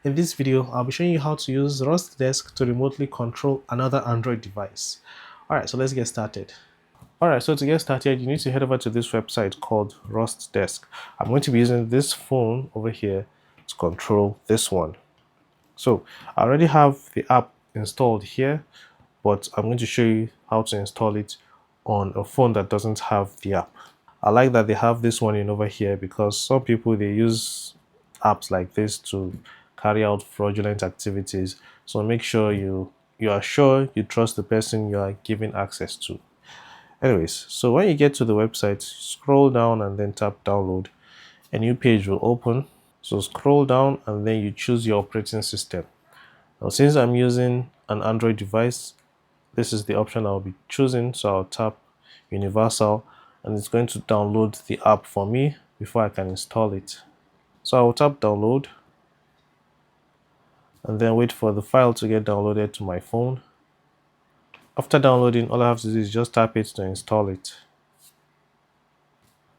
In this video, I'll be showing you how to use RustDesk to remotely control another Android device. Alright, so let's get started. Alright, so to get started, you need to head over to this website called RustDesk. I'm going to be using this phone over here to control this one. So I already have the app installed here, but I'm going to show you how to install it on a phone that doesn't have the app. I like that they have this one in over here because some people, they use apps like this to carry out fraudulent activities. So make sure you are sure you trust the person you are giving access to. Anyways, so when you get to the website, scroll down and then tap download. A new page will open. So scroll down and then you choose your operating system. Now since I'm using an Android device, this is the option I'll be choosing. So I'll tap universal and it's going to download the app for me before I can install it. So I'll tap download and then wait for the file to get downloaded to my phone. After downloading, all I have to do is just tap it to install it.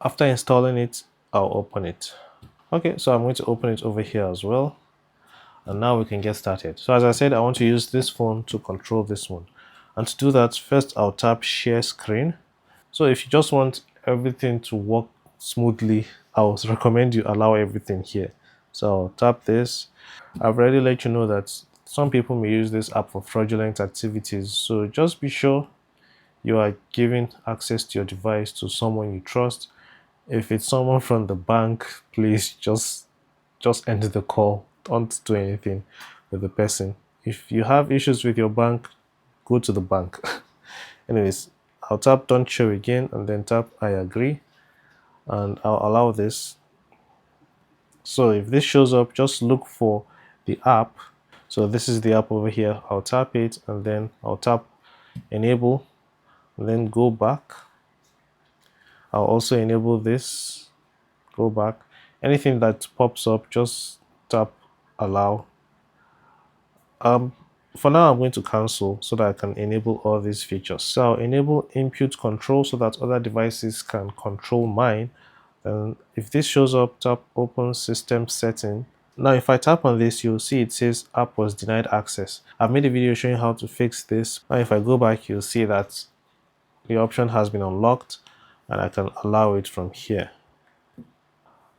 After installing it, I'll open it. Okay, so I'm going to open it over here as well. And now we can get started. So as I said, I want to use this phone to control this one. And to do that, first I'll tap share screen. So if you just want everything to work smoothly, I would recommend you allow everything here. So I'll tap this. I've already let you know that some people may use this app for fraudulent activities. So just be sure you are giving access to your device to someone you trust. If it's someone from the bank, please just end the call. Don't do anything with the person. If you have issues with your bank, go to the bank. Anyways, I'll tap don't show again and then tap I agree and I'll allow this. So if this shows up, just look for the app. So this is the app over here. I'll tap it and then I'll tap enable and then go back. I'll also enable this, go back. Anything that pops up, just tap allow. For now, I'm going to cancel so that I can enable all these features. So I'll enable input control so that other devices can control mine. And if this shows up, tap open system setting. Now, if I tap on this, you'll see it says app was denied access. I've made a video showing how to fix this. Now, if I go back, you'll see that the option has been unlocked and I can allow it from here.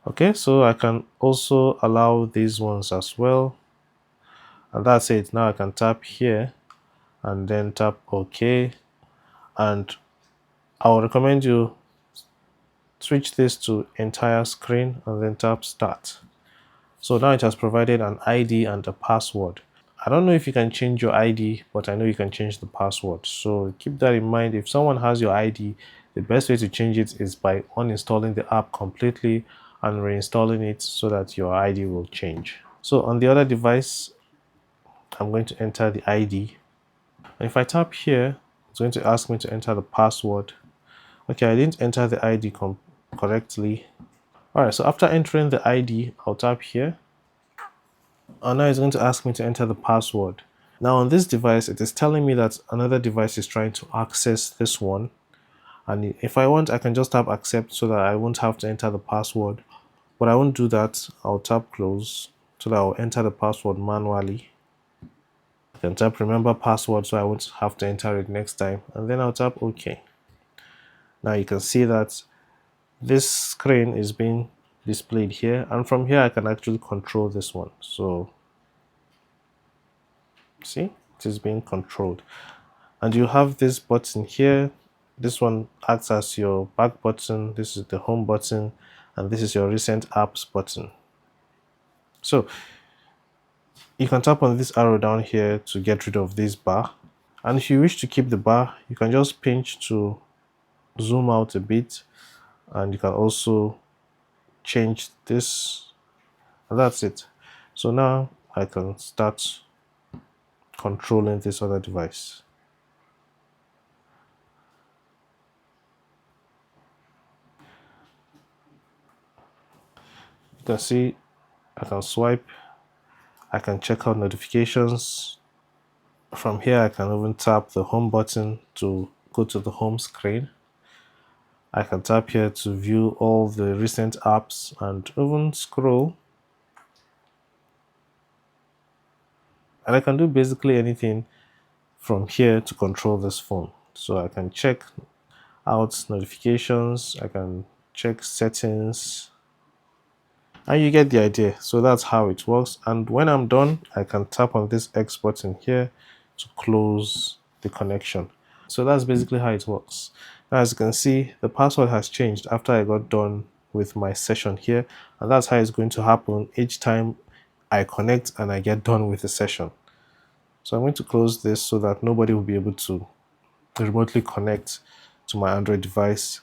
Okay, so I can also allow these ones as well. And that's it. Now I can tap here and then tap OK. And I would recommend you switch this to entire screen and then tap start. So now it has provided an ID and a password. I don't know if you can change your ID, but I know you can change the password. So keep that in mind. If someone has your ID, the best way to change it is by uninstalling the app completely and reinstalling it so that your ID will change. So on the other device, I'm going to enter the ID. And if I tap here, it's going to ask me to enter the password. Okay, I didn't enter the ID correctly. Alright, so after entering the ID, I'll tap here. And now it's going to ask me to enter the password. Now on this device, it is telling me that another device is trying to access this one. And if I want, I can just tap accept so that I won't have to enter the password. But I won't do that. I'll tap close so that I'll enter the password manually. I can tap remember password so I won't have to enter it next time. And then I'll tap OK. Now you can see that this screen is being displayed here. And from here, I can actually control this one. So see, it is being controlled. And you have this button here. This one acts as your back button. This is the home button. And this is your recent apps button. So you can tap on this arrow down here to get rid of this bar. And if you wish to keep the bar, you can just pinch to zoom out a bit. And you can also change this. And that's it. So now I can start controlling this other device. You can see I can swipe, I can check out notifications. From here, I can even tap the home button to go to the home screen. I can tap here to view all the recent apps and even scroll. And I can do basically anything from here to control this phone. So I can check out notifications, I can check settings, and you get the idea. So that's how it works. And when I'm done, I can tap on this X button here to close the connection. So that's basically how it works. Now, as you can see, the password has changed after I got done with my session here, and that's how it's going to happen each time I connect and I get done with the session. So I'm going to close this so that nobody will be able to remotely connect to my Android device